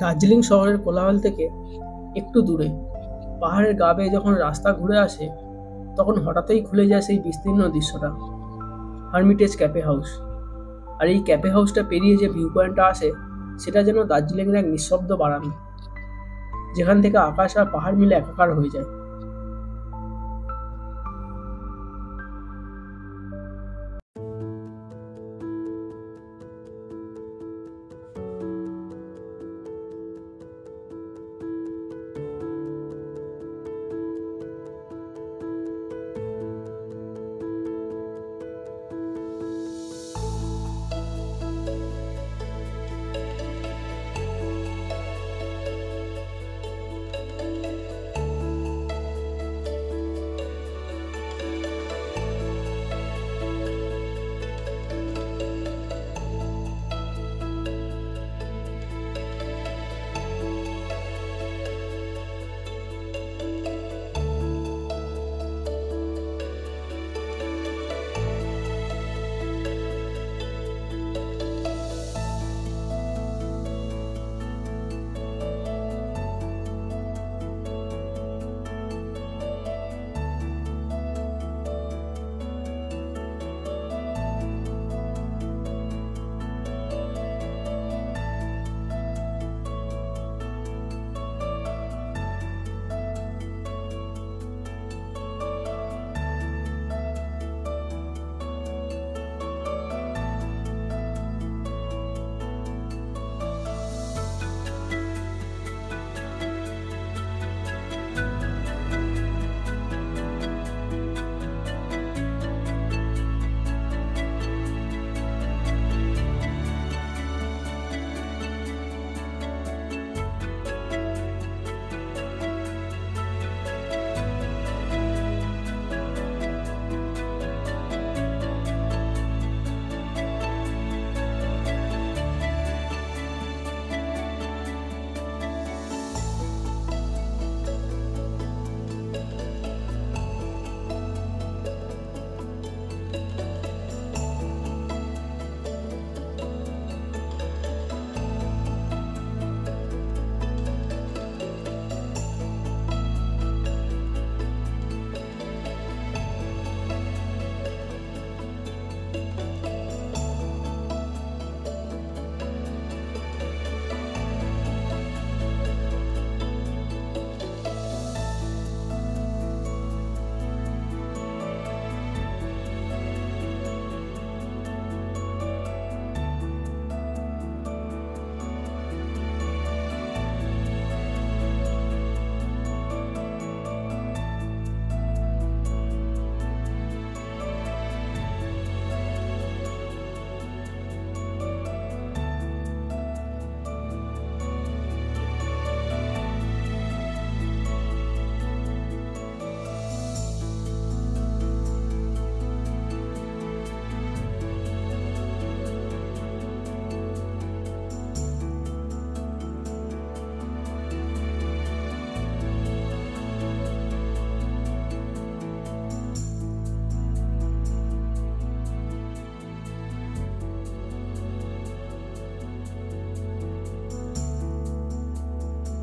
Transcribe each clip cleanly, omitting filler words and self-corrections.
দার্জিলিং শহরের কোলাহল থেকে একটু দূরে পাহাড়ের গা বেয়ে যখন রাস্তা ঘুরে আসে, তখন হঠাৎই খুলে যায় সেই বিস্তীর্ণ দৃশ্যটা। Hermitage cafe house. আর এই ক্যাফে হাউসটা পেরিয়ে যে ভিউ পয়েন্টটা আসে, সেটা যেন দার্জিলিংয়ের এক নিঃশব্দ বারান্দা, যেখান থেকে আকাশ আর পাহাড় মিলে একাকার হয়ে যায়।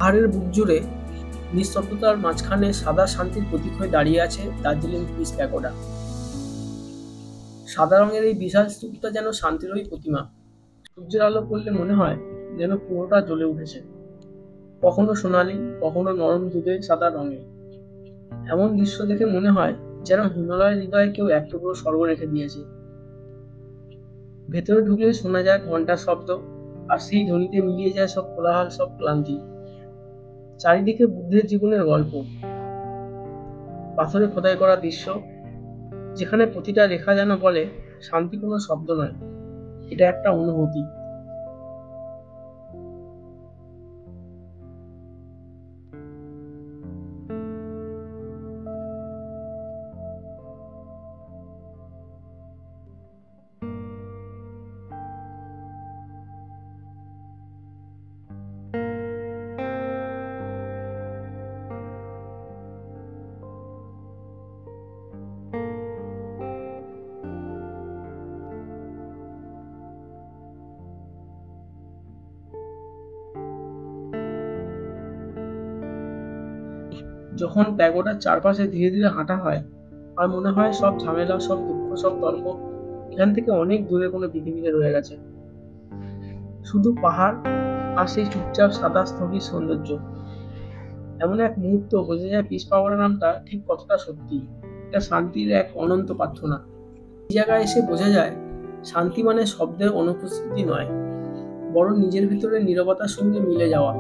পাহাড়ের বুক জুড়ে নিস্তব্ধতার মাঝখানে সাদা শান্তির প্রতীক হয়ে দাঁড়িয়ে আছে দার্জিলিং পিস প্যাগোডা। সাদা রঙের এই বিশাল স্তূপটা যেন শান্তিরই প্রতিমা। সূর্যের আলো পড়লে মনে হয় যেন পুরোটা জ্বলে উঠেছে, কখনো সোনালি, কখনো নরম দুধে সাদা রঙে। এমন দৃশ্য দেখে মনে হয় যেন হিমালয়ের হৃদয়ে কেউ এক টুকরো স্বর্গ রেখে দিয়েছে। ভেতরে ঢুকলে শোনা যায় ঘন্টার শব্দ, আর সেই ধ্বনিতে মিলিয়ে যায় সব কোলাহল, সব ক্লান্তি। চারিদিকে বুদ্ধের জীবনের গল্প, পাথরে খোদাই করা দৃশ্য, যেখানে প্রতিটা রেখা যেন বলে শান্তি কোনো শব্দ নয়, এটা একটা অনুভূতি। যখন প্যাগোডার চারপাশে ধীরে ধীরে হাঁটা হয়, আর মনে হয় সব ঝামেলা, সব দুঃখ, সব তর্ক এখান থেকে অনেক দূরে কোনো পৃথিবীতে রয়ে গেছে। শুধু পাহাড় আর সেই চুপচাপ সাদা স্থবির সৌন্দর্য। এমন এক মুহূর্ত বোঝা যায় পিস পাওয়ার নামটা ঠিক কতটা সত্যি। এটা শান্তির এক অনন্ত প্রার্থনা। এই জায়গায় এসে বোঝা যায় শান্তি মানে শব্দের অনুপস্থিতি নয়, বরং নিজের ভিতরে নীরবতার সঙ্গে মিলে যাওয়া।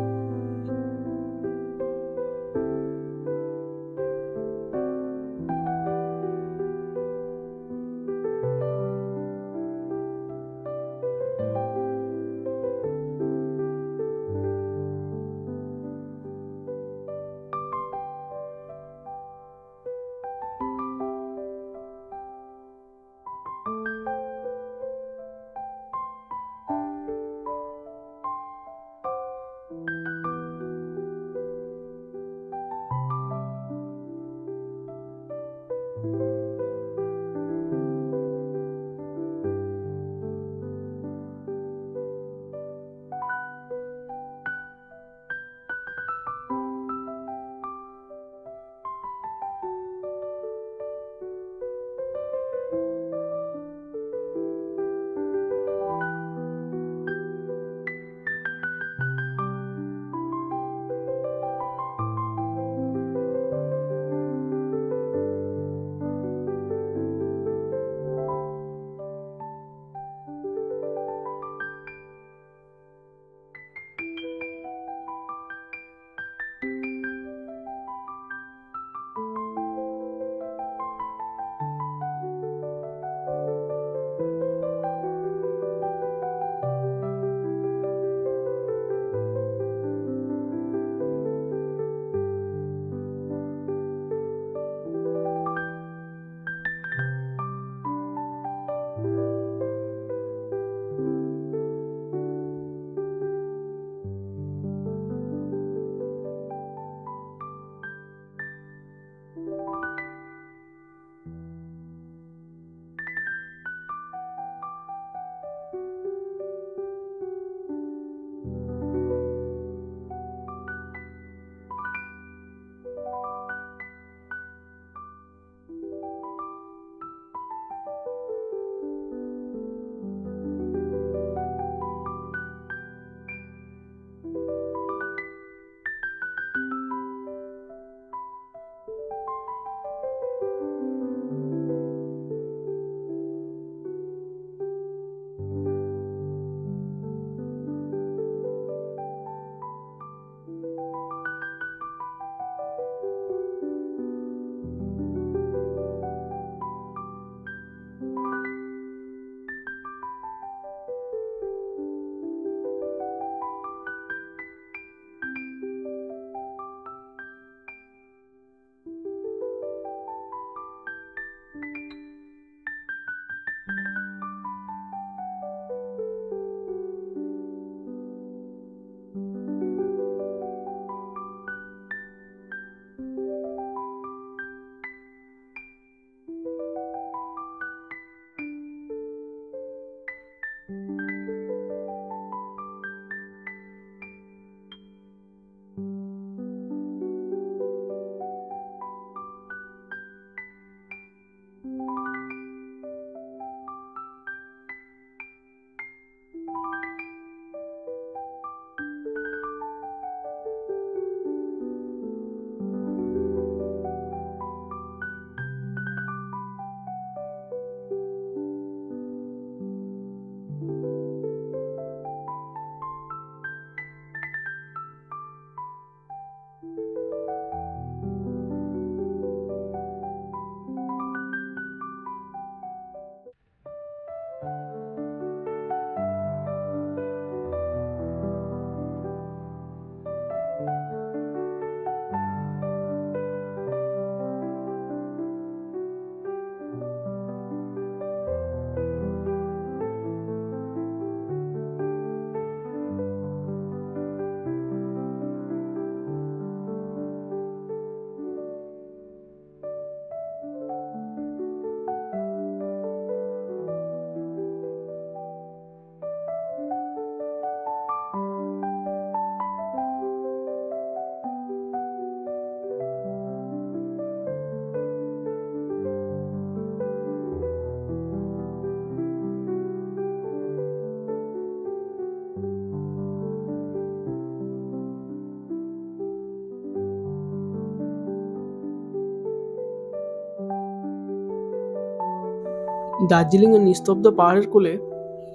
দার্জিলিংয়ের নিস্তব্ধ পাহাড়ের কোলে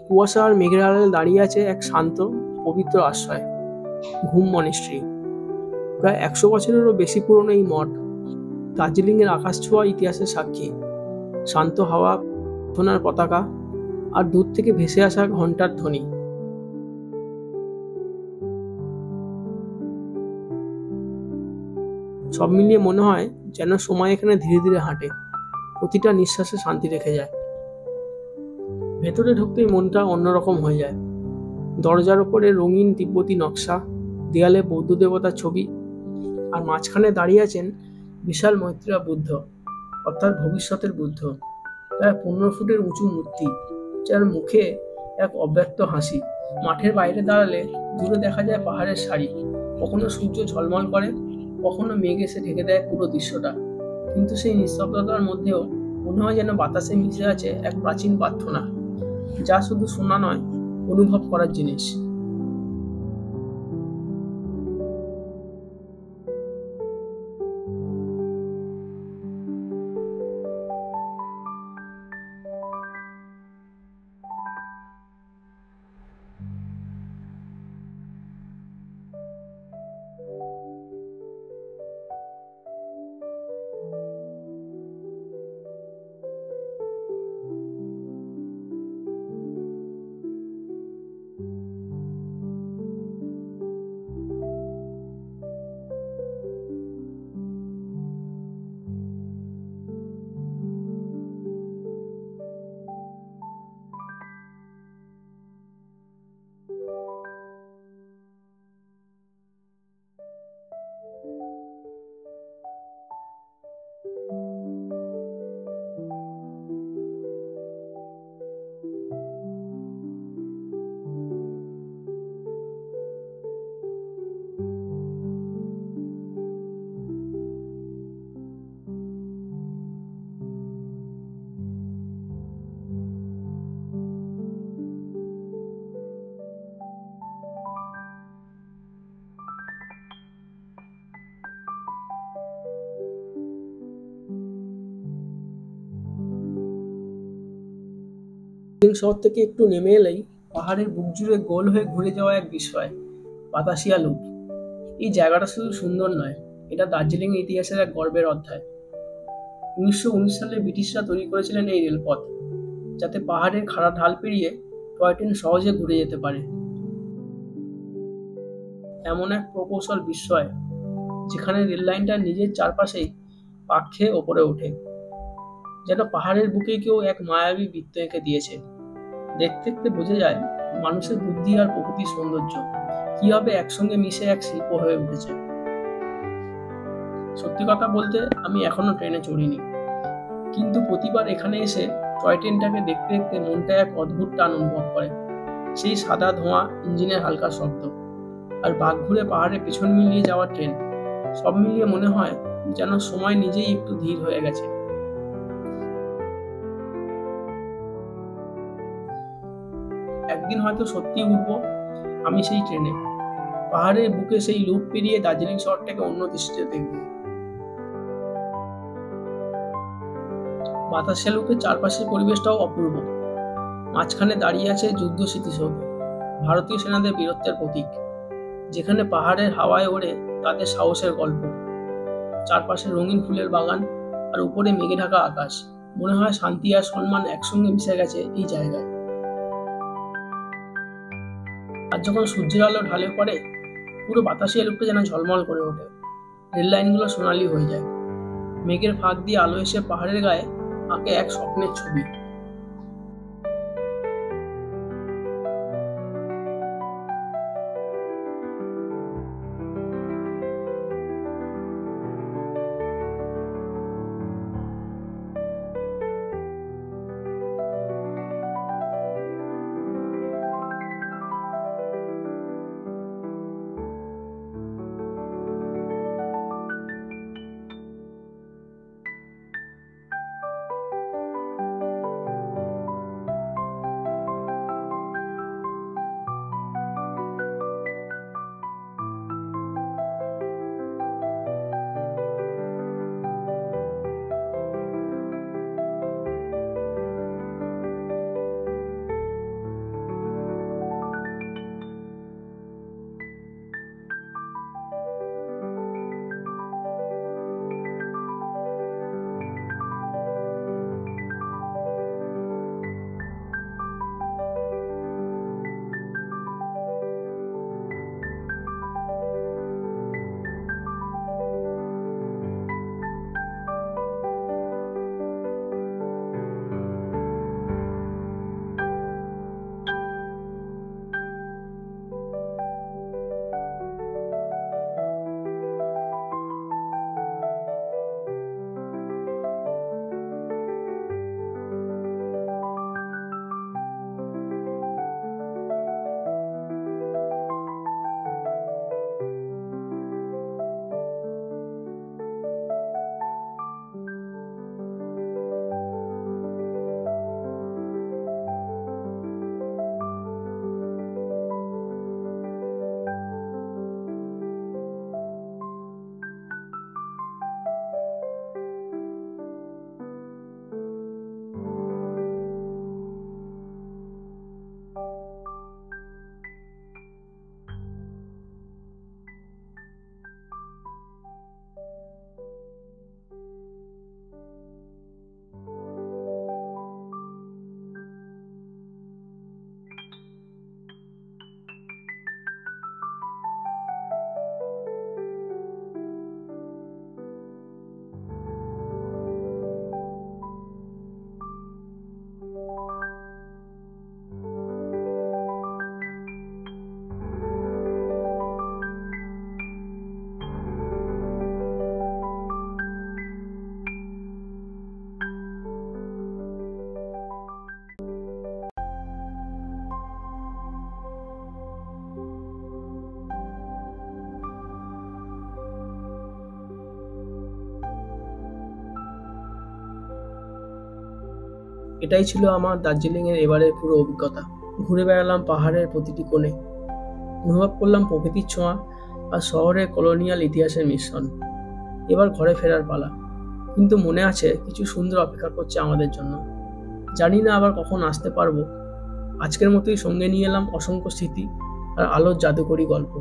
কুয়াশা আর মেঘের আড়ালে দাঁড়িয়ে আছে এক শান্ত পবিত্র আশ্রয়, ঘুম মনেস্ট্রি। প্রায় 100 বছরেরও বেশি পুরনো এই মঠ দার্জিলিংয়ের আকাশ ছোঁয়া ইতিহাসের সাক্ষী। শান্ত হাওয়া, প্রার্থনার পতাকা আর দূর থেকে ভেসে আসা ঘণ্টার ধ্বনি। সব মিলিয়ে মনে হয় যেন সময় এখানে ধীরে ধীরে হাঁটে, প্রতিটা নিঃশ্বাসে শান্তি রেখে যায়। ভেতরে ঢুকতেই মনটা অন্যরকম হয়ে যায়। দরজার ওপরে রঙিন তিব্বতী নকশা, দেয়ালে বৌদ্ধ দেবতার ছবি, আর মাঝখানে দাঁড়িয়ে আছেন বিশাল মৈত্রেয় বুদ্ধ, অর্থাৎ ভবিষ্যতের বুদ্ধ। প্রায় 15 ফুটের উঁচু মূর্তি, যার মুখে এক অব্যক্ত হাসি। মাঠের বাইরে দাঁড়ালে দূরে দেখা যায় পাহাড়ের সারি, কখনো সূর্য ঝলমল করে, কখনো মেঘ এসে ঢেকে দেয় পুরো দৃশ্যটা। কিন্তু সেই নিস্তব্ধতার মধ্যেও মনে হয় যেন বাতাসে মিশে আছে এক প্রাচীন প্রার্থনা, যা শুধু শোনা নয়, অনুভব করার জিনিস। শহর থেকে একটু নেমে এলেই পাহাড়ের বুক জুড়ে গোল হয়ে ঘুরে যাওয়া এক বিস্ময়, বাতাসিয়া লুপ। এই জায়গাটা শুধু সুন্দর নয়, এটা দার্জিলিং ইতিহাসের এক গর্বের অধ্যায়। 1919 সালে ব্রিটিশরা তৈরি করেছিলেন এই রেলপথ, যাতে পাহাড়ের খাড়া ঢাল পেরিয়ে টয় ট্রেন সহজে ঘুরে যেতে পারে। এমন এক প্রকৌশল বিস্ময়, যেখানে রেল লাইনটা নিজের চারপাশেই পাক খেয়ে ওপরে ওঠে, যেন পাহাড়ের বুকে কেউ এক মায়াবী বৃত্ত এঁকে দিয়েছে। দেখতে দেখতে বোঝা যায় মানুষের বুদ্ধি আর প্রকৃতির সৌন্দর্য কিভাবে একসঙ্গে মিশে এক শিল্প হয়ে উঠেছে। সত্যি কথা বলতে আমি এখনো ট্রেনে চড়িনি, কিন্তু প্রতিবার এখানে এসে টয় ট্রেনটাকে দেখতে দেখতে মনটা এক অদ্ভুত টান অনুভব করে। সেই সাদা ধোঁয়া, ইঞ্জিনের হালকা শব্দ, আর বাঘ ঘুরে পাহাড়ে পেছন মিলিয়ে যাওয়া ট্রেন, সব মিলিয়ে মনে হয় যেন সময় নিজেই একটু ধীর হয়ে গেছে। একদিন হয়তো সত্যি উঠবো আমি সেই ট্রেনে, পাহাড়ের বুকে সেই লুপ পেরিয়ে দার্জিলিং শহরটাকে অন্য দৃষ্টিতে দেখব। বাতাসে লুপে চারপাশের পরিবেশটাও অপূর্ব। মাঝখানে দাঁড়িয়ে আছে যুদ্ধ স্মৃতিসৌধ, ভারতীয় সেনাদের বীরত্বের প্রতীক, যেখানে পাহাড়ের হাওয়ায় ওড়ে তাদের সাহসের গল্প। চারপাশে রঙিন ফুলের বাগান আর উপরে মেঘে ঢাকা আকাশ, মনে হয় শান্তি আর সম্মান একসঙ্গে মিশে গেছে এই জায়গায়। আর যখন সূর্যের আলো ঢালে পড়ে, পুরো বাতাসে লুপটা যেন ঝলমল করে ওঠে, রেল লাইনগুলো সোনালি হয়ে যায়, মেঘের ফাঁক দিয়ে আলো এসে পাহাড়ের গায়ে আঁকে এক স্বপ্নের ছবি। এটাই ছিল আমার দার্জিলিংয়ের এবারের পুরো অভিজ্ঞতা। ঘুরে বেড়ালাম পাহাড়ের প্রতিটি কোণে, অনুভব করলাম প্রকৃতির ছোঁয়া আর শহরের কলোনিয়াল ইতিহাসের মিশ্রণ। এবার ঘরে ফেরার পালা, কিন্তু মনে আছে কিছু সুন্দর অপেক্ষা করছে আমাদের জন্য। জানি না আবার কখন আসতে পারবো। আজকের মতোই সঙ্গে নিয়ে এলাম অসংখ্য স্মৃতি আর আলোর জাদুকরী গল্প।